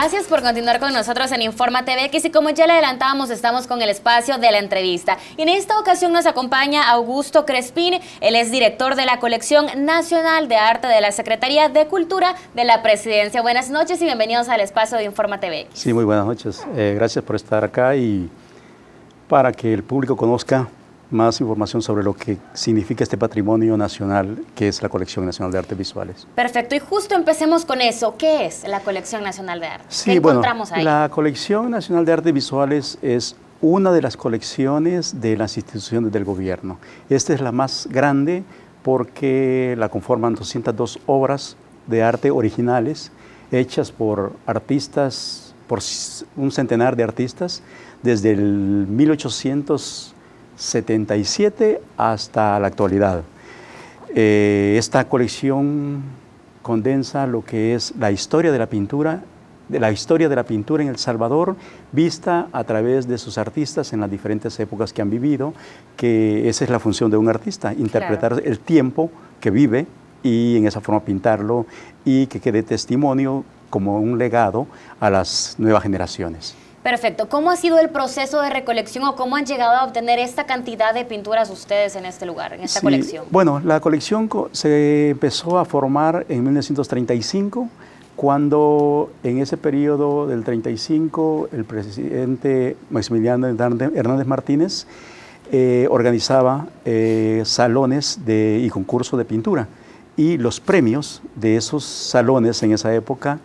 Gracias por continuar con nosotros en Infórmate BX y como ya le adelantábamos, estamos con el espacio de la entrevista. Y en esta ocasión nos acompaña Augusto Crespín, él es director de la Colección Nacional de Arte de la Secretaría de Cultura de la Presidencia. Buenas noches y bienvenidos al espacio de Infórmate BX. Sí, muy buenas noches. Gracias por estar acá y para que el público conozca más información sobre lo que significa este patrimonio nacional que es la Colección Nacional de Artes Visuales. Perfecto, y justo empecemos con eso. ¿Qué es la Colección Nacional de Arte? Sí, ¿Qué encontramos ahí? La Colección Nacional de Artes Visuales es una de las colecciones de las instituciones del gobierno. Esta es la más grande porque la conforman 202 obras de arte originales hechas por artistas, por un centenar de artistas, desde el 1877 hasta la actualidad. Esta colección condensa lo que es la historia de la pintura, en El Salvador, vista a través de sus artistas en las diferentes épocas que han vivido, que esa es la función de un artista, interpretar el tiempo que vive y en esa forma pintarlo y que quede testimonio como un legado a las nuevas generaciones. Perfecto. ¿Cómo ha sido el proceso de recolección o cómo han llegado a obtener esta cantidad de pinturas ustedes en este lugar, en esta colección? Bueno, la colección se empezó a formar en 1935, cuando en ese periodo del 35 el presidente Maximiliano Hernández Martínez organizaba salones y concursos de pintura. Y los premios de esos salones en esa época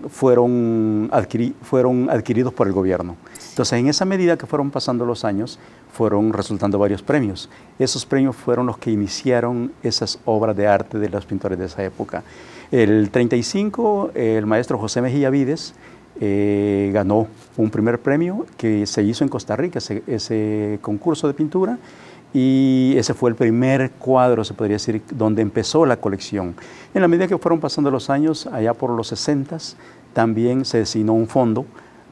fueron adquiridos por el gobierno. Entonces, en esa medida que fueron pasando los años, fueron resultando varios premios. Esos premios fueron los que iniciaron esas obras de arte de los pintores de esa época. El 35, el maestro José Mejía Vides ganó un primer premio que se hizo en Costa Rica, ese concurso de pintura, y ese fue el primer cuadro, se podría decir, donde empezó la colección. En la medida que fueron pasando los años, allá por los 60s, también se designó un fondo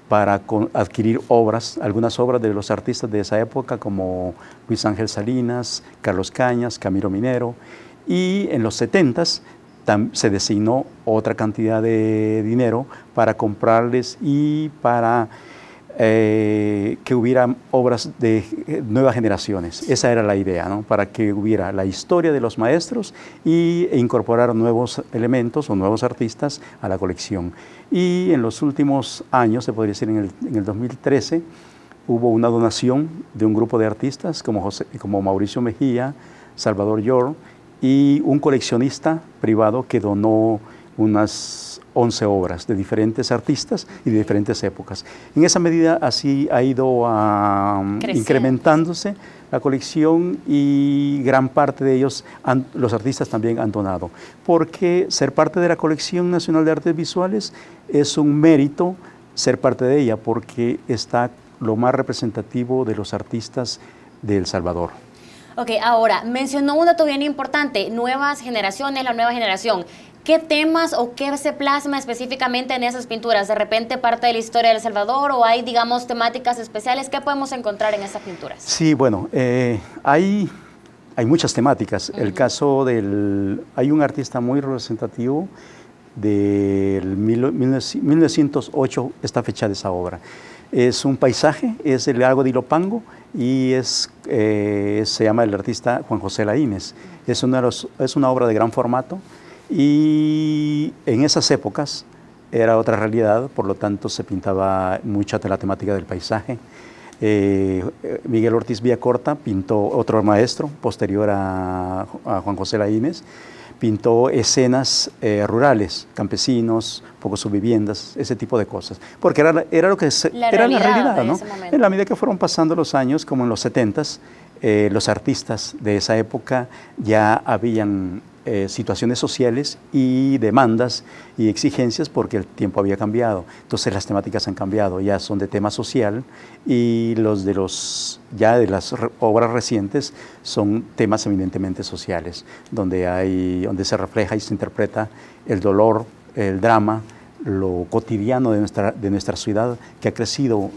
para adquirir obras, algunas obras de los artistas de esa época, como Luis Ángel Salinas, Carlos Cañas, Camilo Minero, y en los 70s se designó otra cantidad de dinero para comprarles y para que hubiera obras de nuevas generaciones. Esa era la idea, ¿no? Para que hubiera la historia de los maestros e incorporar nuevos elementos o nuevos artistas a la colección. Y en los últimos años, se podría decir en el 2013, hubo una donación de un grupo de artistas como Mauricio Mejía, Salvador Yor y un coleccionista privado que donó unas 11 obras de diferentes artistas y de diferentes épocas. En esa medida así ha ido incrementándose la colección y gran parte de ellos, los artistas también han donado. Porque ser parte de la Colección Nacional de Artes Visuales es un mérito ser parte de ella, porque está lo más representativo de los artistas de El Salvador. Ok, ahora, mencionó un dato bien importante, nuevas generaciones, la nueva generación. ¿Qué temas o qué se plasma específicamente en esas pinturas? ¿De repente parte de la historia de El Salvador o hay, digamos, temáticas especiales? ¿Qué podemos encontrar en esas pinturas? Sí, bueno, hay muchas temáticas. El caso hay un artista muy representativo del 1908, está fechada esa obra. Es un paisaje, es el lago de Ilopango y se llama el artista Juan José Laínez. Es una obra de gran formato. Y en esas épocas era otra realidad, por lo tanto se pintaba mucha de la temática del paisaje. Miguel Ortiz Villacorta pintó, otro maestro posterior a Juan José Laínez, pintó escenas rurales, campesinos, poco sus viviendas, ese tipo de cosas, porque era la realidad, ¿no? En la medida que fueron pasando los años, como en los 70s, los artistas de esa época ya habían situaciones sociales y demandas y exigencias porque el tiempo había cambiado. Entonces las temáticas han cambiado, ya son de tema social y de las obras recientes son temas eminentemente sociales, donde se refleja y se interpreta el dolor, el drama lo cotidiano de nuestra ciudad, que ha crecido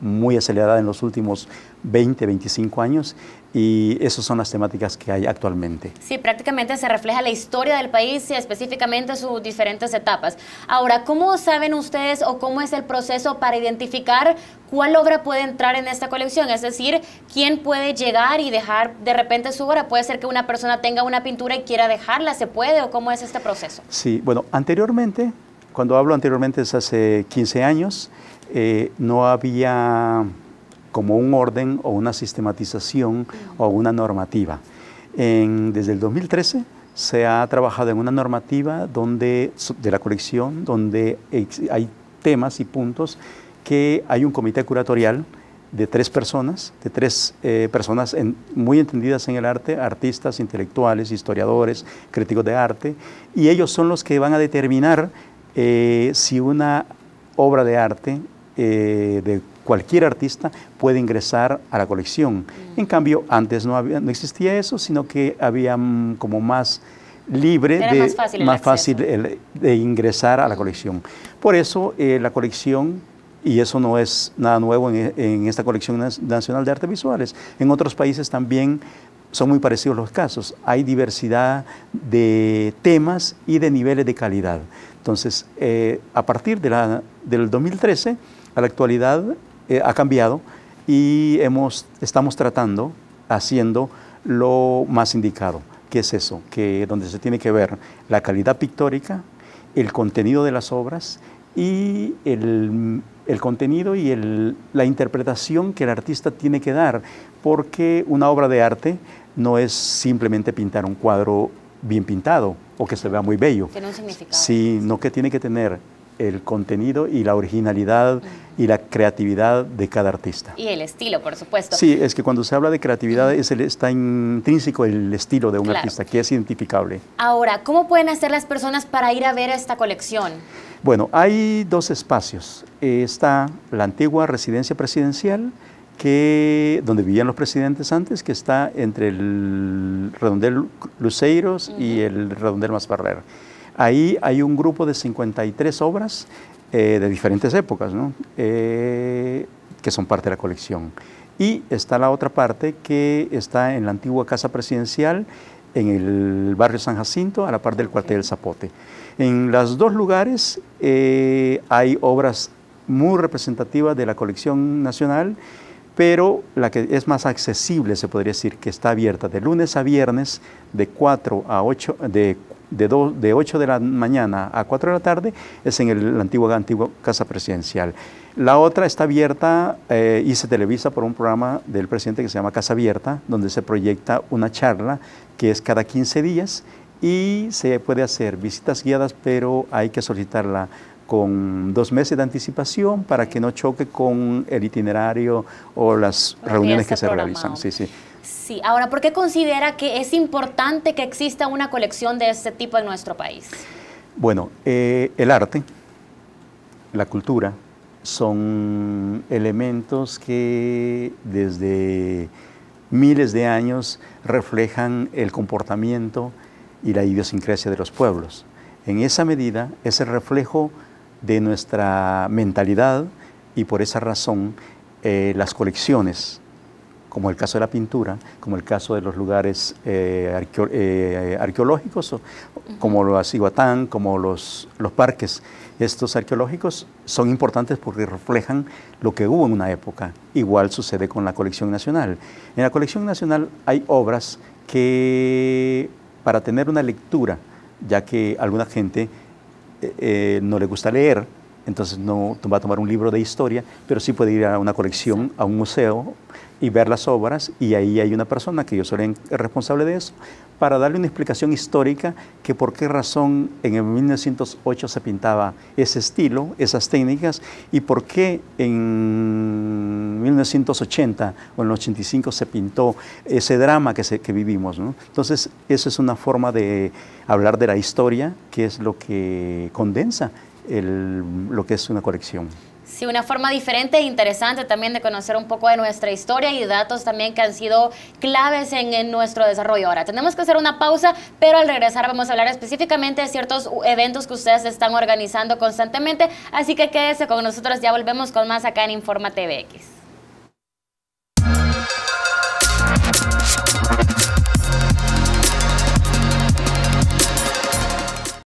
muy acelerada en los últimos 20, 25 años, y esas son las temáticas que hay actualmente. Sí, prácticamente se refleja la historia del país y específicamente sus diferentes etapas. Ahora, ¿cómo saben ustedes o cómo es el proceso para identificar cuál obra puede entrar en esta colección? Es decir, ¿quién puede llegar y dejar de repente su obra? ¿Puede ser que una persona tenga una pintura y quiera dejarla? ¿Se puede o cómo es este proceso? Sí, bueno, anteriormente, cuando hablo anteriormente es hace 15 años, no había como un orden o una sistematización o una normativa. Desde el 2013 se ha trabajado en una normativa de la colección donde hay temas y puntos que hay un comité curatorial de tres personas muy entendidas en el arte, artistas, intelectuales, historiadores, críticos de arte, y ellos son los que van a determinar si una obra de arte de cualquier artista puede ingresar a la colección. En cambio, antes no existía eso, sino que había como más libre, más fácil de ingresar a la colección. Por eso la colección, y eso no es nada nuevo en esta colección nacional de artes visuales, en otros países también son muy parecidos los casos. Hay diversidad de temas y de niveles de calidad. Entonces, a partir del 2013, a la actualidad ha cambiado y estamos haciendo lo más indicado. ¿Qué es eso? Donde se tiene que ver la calidad pictórica, el contenido de las obras y el contenido y la interpretación que el artista tiene que dar, porque una obra de arte no es simplemente pintar un cuadro bien pintado o que se vea muy bello, tiene un significado, sino que tiene que tener el contenido y la originalidad y la creatividad de cada artista. Y el estilo, por supuesto. Sí, es que cuando se habla de creatividad está intrínseco el estilo de un artista, que es identificable. Ahora, ¿cómo pueden hacer las personas para ir a ver esta colección? Bueno, hay dos espacios. Está la antigua residencia presidencial, donde vivían los presidentes antes, que está entre el Redondel Luceiros y el Redondel Masferrer. Ahí hay un grupo de 53 obras de diferentes épocas, ¿no? Que son parte de la colección. Y está la otra parte que está en la antigua Casa Presidencial, en el barrio San Jacinto, a la par del cuartel del Zapote. En los dos lugares hay obras muy representativas de la colección nacional, pero la que es más accesible, se podría decir, que está abierta de lunes a viernes, de 4 a 8, de 8 de la mañana a 4 de la tarde, es en la antigua Casa Presidencial. La otra está abierta y se televisa por un programa del presidente que se llama Casa Abierta, donde se proyecta una charla que es cada 15 días y se puede hacer visitas guiadas, pero hay que solicitarla con 2 meses de anticipación para que no choque con el itinerario o las reuniones que se realizan. Sí, sí. Sí, ahora, ¿por qué considera que es importante que exista una colección de este tipo en nuestro país? Bueno, el arte, la cultura, son elementos que desde miles de años reflejan el comportamiento y la idiosincrasia de los pueblos. En esa medida, es el reflejo de nuestra mentalidad y por esa razón las colecciones, como el caso de la pintura, como el caso de los lugares arqueológicos, como los Iguatán, como los parques. Estos arqueológicos son importantes porque reflejan lo que hubo en una época. Igual sucede con la colección nacional. En la colección nacional hay obras que, para tener una lectura, ya que a alguna gente no le gusta leer, entonces no va a tomar un libro de historia, pero sí puede ir a una colección, a un museo y ver las obras, y ahí hay una persona, que yo soy el responsable de eso, para darle una explicación histórica que por qué razón en el 1908 se pintaba ese estilo, esas técnicas, y por qué en 1980 o en el 85 se pintó ese drama que vivimos, ¿no? Entonces, eso es una forma de hablar de la historia, que es lo que condensa lo que es una colección. Sí, una forma diferente e interesante también de conocer un poco de nuestra historia y datos también que han sido claves en nuestro desarrollo. Ahora, tenemos que hacer una pausa, pero al regresar vamos a hablar específicamente de ciertos eventos que ustedes están organizando constantemente, así que quédese con nosotros, ya volvemos con más acá en Infórmate BX.